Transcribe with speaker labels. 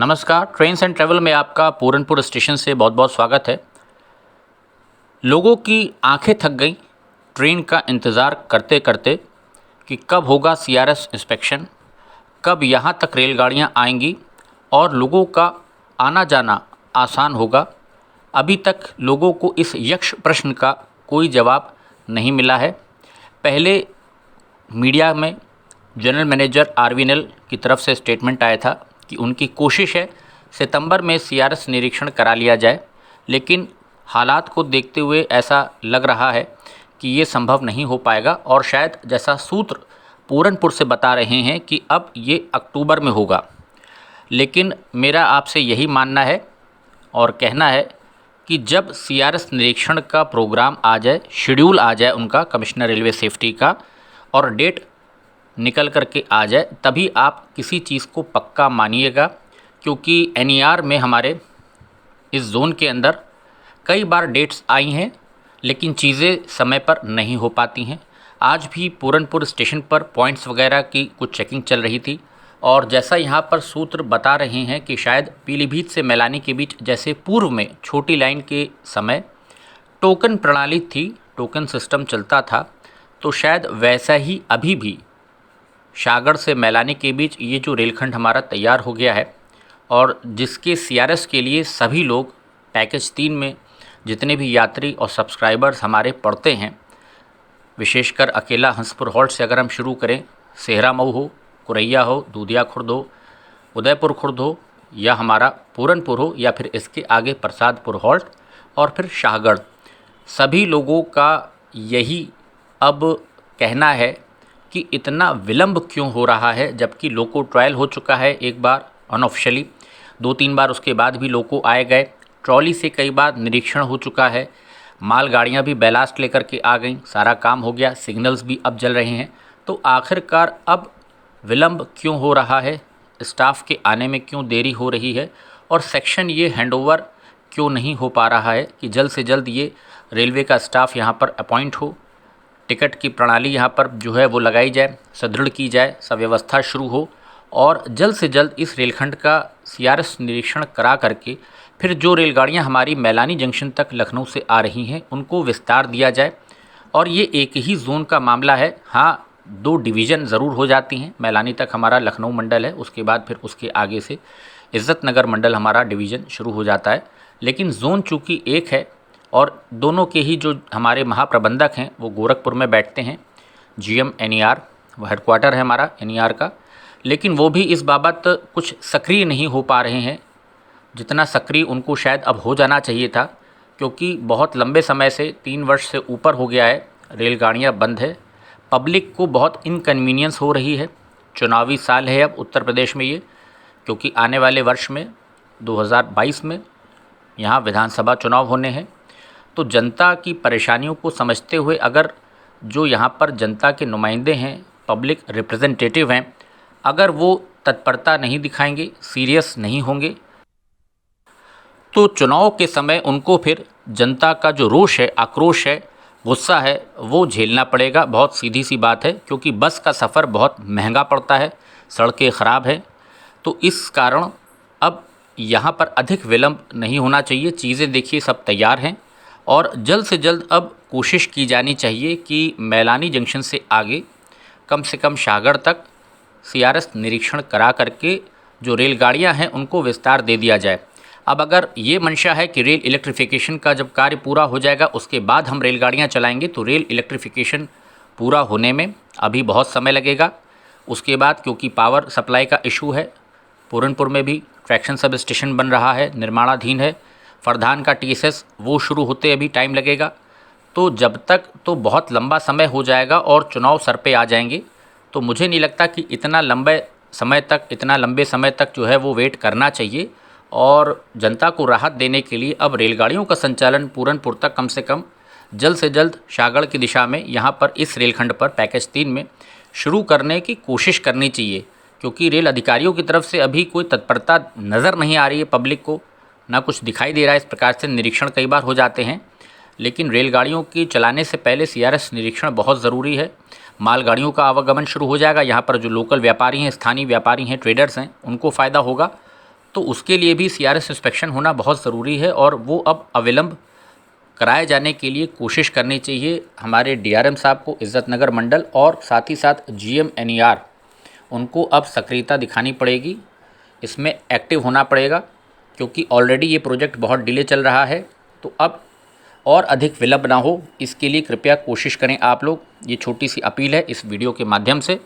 Speaker 1: नमस्कार। Trains and travel में आपका पूरनपुर स्टेशन से बहुत बहुत स्वागत है। लोगों की आंखें थक गई ट्रेन का इंतज़ार करते करते कि कब होगा सीआरएस इंस्पेक्शन, कब यहाँ तक रेलगाड़ियाँ आएंगी और लोगों का आना जाना आसान होगा। अभी तक लोगों को इस यक्ष प्रश्न का कोई जवाब नहीं मिला है। पहले मीडिया में जनरल मैनेजर आरवीएनएल की तरफ से स्टेटमेंट आया था कि उनकी कोशिश है सितंबर में सीआरएस निरीक्षण करा लिया जाए, लेकिन हालात को देखते हुए ऐसा लग रहा है कि ये संभव नहीं हो पाएगा और शायद जैसा सूत्र पूरनपुर से बता रहे हैं कि अब ये अक्टूबर में होगा। लेकिन मेरा आपसे यही मानना है और कहना है कि जब सीआरएस निरीक्षण का प्रोग्राम आ जाए, शेड्यूल आ जाए उनका, कमिश्नर रेलवे सेफ्टी का, और डेट निकल कर के आ जाए, तभी आप किसी चीज़ को पक्का मानिएगा। क्योंकि एनईआर में हमारे इस जोन के अंदर कई बार डेट्स आई हैं, लेकिन चीज़ें समय पर नहीं हो पाती हैं। आज भी पूरनपुर स्टेशन पर पॉइंट्स वगैरह की कुछ चेकिंग चल रही थी और जैसा यहाँ पर सूत्र बता रहे हैं कि शायद पीलीभीत से मैलानी के बीच जैसे पूर्व में छोटी लाइन के समय टोकन प्रणाली थी, टोकन सिस्टम चलता था, तो शायद वैसा ही अभी भी शाहगढ़ से मैलानी के बीच ये जो रेलखंड हमारा तैयार हो गया है और जिसके सीआरएस के लिए सभी लोग पैकेज 3 में जितने भी यात्री और सब्सक्राइबर्स हमारे पढ़ते हैं, विशेषकर अकेला हंसपुर हॉल्ट से अगर हम शुरू करें, सेहरा मऊ हो, कुरैया हो, दूधिया खुर्द हो, उदयपुर खुर्द हो या हमारा पूरनपुर हो या फिर इसके आगे प्रसादपुर हॉल्ट और फिर शाहगढ़, सभी लोगों का यही अब कहना है कि इतना विलंब क्यों हो रहा है, जबकि लोको ट्रायल हो चुका है एक बार अनऑफिशियली, 2-3 बार उसके बाद भी लोको आए गए, ट्रॉली से कई बार निरीक्षण हो चुका है, मालगाड़ियाँ भी बैलास्ट लेकर के आ गईं, सारा काम हो गया, सिग्नल्स भी अब जल रहे हैं। तो आखिरकार अब विलंब क्यों हो रहा है, स्टाफ के आने में क्यों देरी हो रही है और सेक्शन ये हैंडओवर क्यों नहीं हो पा रहा है कि जल्द से जल्द ये रेलवे का स्टाफ यहाँ पर अपॉइंट हो, टिकट की प्रणाली यहाँ पर जो है वो लगाई जाए, सुदृढ़ की जाए, सब व्यवस्था शुरू हो और जल्द से जल्द इस रेलखंड का सीआरएस निरीक्षण करा करके फिर जो रेलगाड़ियाँ हमारी मैलानी जंक्शन तक लखनऊ से आ रही हैं उनको विस्तार दिया जाए। और ये एक ही जोन का मामला है, हाँ 2 डिवीज़न ज़रूर हो जाती हैं। मैलानी तक हमारा लखनऊ मंडल है, उसके बाद फिर उसके आगे से इज़्ज़त नगर मंडल हमारा डिवीज़न शुरू हो जाता है, लेकिन जोन चूँकि एक है और दोनों के ही जो हमारे महाप्रबंधक हैं वो गोरखपुर में बैठते हैं। जीएम एनईआर वो हेडक्वार्टर है हमारा एनईआर का, लेकिन वो भी इस बाबत कुछ सक्रिय नहीं हो पा रहे हैं जितना सक्रिय उनको शायद अब हो जाना चाहिए था, क्योंकि बहुत लंबे समय से 3 वर्ष से ऊपर हो गया है रेलगाड़ियाँ बंद है, पब्लिक को बहुत इनकन्वीनियंस हो रही है। चुनावी साल है अब उत्तर प्रदेश में ये, क्योंकि आने वाले वर्ष में 2022 में यहाँ विधानसभा चुनाव होने हैं। तो जनता की परेशानियों को समझते हुए अगर जो यहाँ पर जनता के नुमाइंदे हैं, पब्लिक रिप्रेजेंटेटिव हैं, अगर वो तत्परता नहीं दिखाएंगे, सीरियस नहीं होंगे, तो चुनाव के समय उनको फिर जनता का जो रोष है, आक्रोश है, गुस्सा है, वो झेलना पड़ेगा। बहुत सीधी सी बात है, क्योंकि बस का सफ़र बहुत महंगा पड़ता है, सड़कें ख़राब हैं, तो इस कारण अब यहाँ पर अधिक विलंब नहीं होना चाहिए। चीज़ें देखिए सब तैयार हैं और जल्द से जल्द अब कोशिश की जानी चाहिए कि मैलानी जंक्शन से आगे कम से कम शाहगढ़ तक सीआरएस निरीक्षण करा करके जो रेलगाड़ियां हैं उनको विस्तार दे दिया जाए। अब अगर ये मंशा है कि रेल इलेक्ट्रिफिकेशन का जब कार्य पूरा हो जाएगा उसके बाद हम रेलगाड़ियां चलाएंगे, तो रेल इलेक्ट्रिफिकेशन पूरा होने में अभी बहुत समय लगेगा। उसके बाद क्योंकि पावर सप्लाई का इशू है, पूरनपुर में भी ट्रैक्शन सब स्टेशन बन रहा है, निर्माणाधीन है, फरधान का टीएसएस वो शुरू होते अभी टाइम लगेगा, तो जब तक तो बहुत लंबा समय हो जाएगा और चुनाव सर पे आ जाएंगे। तो मुझे नहीं लगता कि इतना लंबे समय तक जो है वो वेट करना चाहिए और जनता को राहत देने के लिए अब रेलगाड़ियों का संचालन पूरनपुर तक कम से कम जल्द से जल्द शाहगढ़ की दिशा में यहाँ पर इस रेलखंड पर पैकेज 3 में शुरू करने की कोशिश करनी चाहिए, क्योंकि रेल अधिकारियों की तरफ से अभी कोई तत्परता नज़र नहीं आ रही है, पब्लिक को ना कुछ दिखाई दे रहा है। इस प्रकार से निरीक्षण कई बार हो जाते हैं, लेकिन रेलगाड़ियों की चलाने से पहले सीआरएस निरीक्षण बहुत ज़रूरी है। मालगाड़ियों का आवागमन शुरू हो जाएगा, यहाँ पर जो लोकल व्यापारी हैं, स्थानीय व्यापारी हैं, ट्रेडर्स हैं, उनको फ़ायदा होगा तो उसके लिए भी सीआरएस इंस्पेक्शन होना बहुत ज़रूरी है और वो अब अविलंब कराए जाने के लिए कोशिश करनी चाहिए हमारे डीआरएम साहब को, इज़्ज़त नगर मंडल, और साथ ही साथ जीएम एनईआर, उनको अब सक्रियता दिखानी पड़ेगी, इसमें एक्टिव होना पड़ेगा, क्योंकि ऑलरेडी ये प्रोजेक्ट बहुत डिले चल रहा है। तो अब और अधिक विलंब ना हो, इसके लिए कृपया कोशिश करें आप लोग। ये छोटी सी अपील है इस वीडियो के माध्यम से।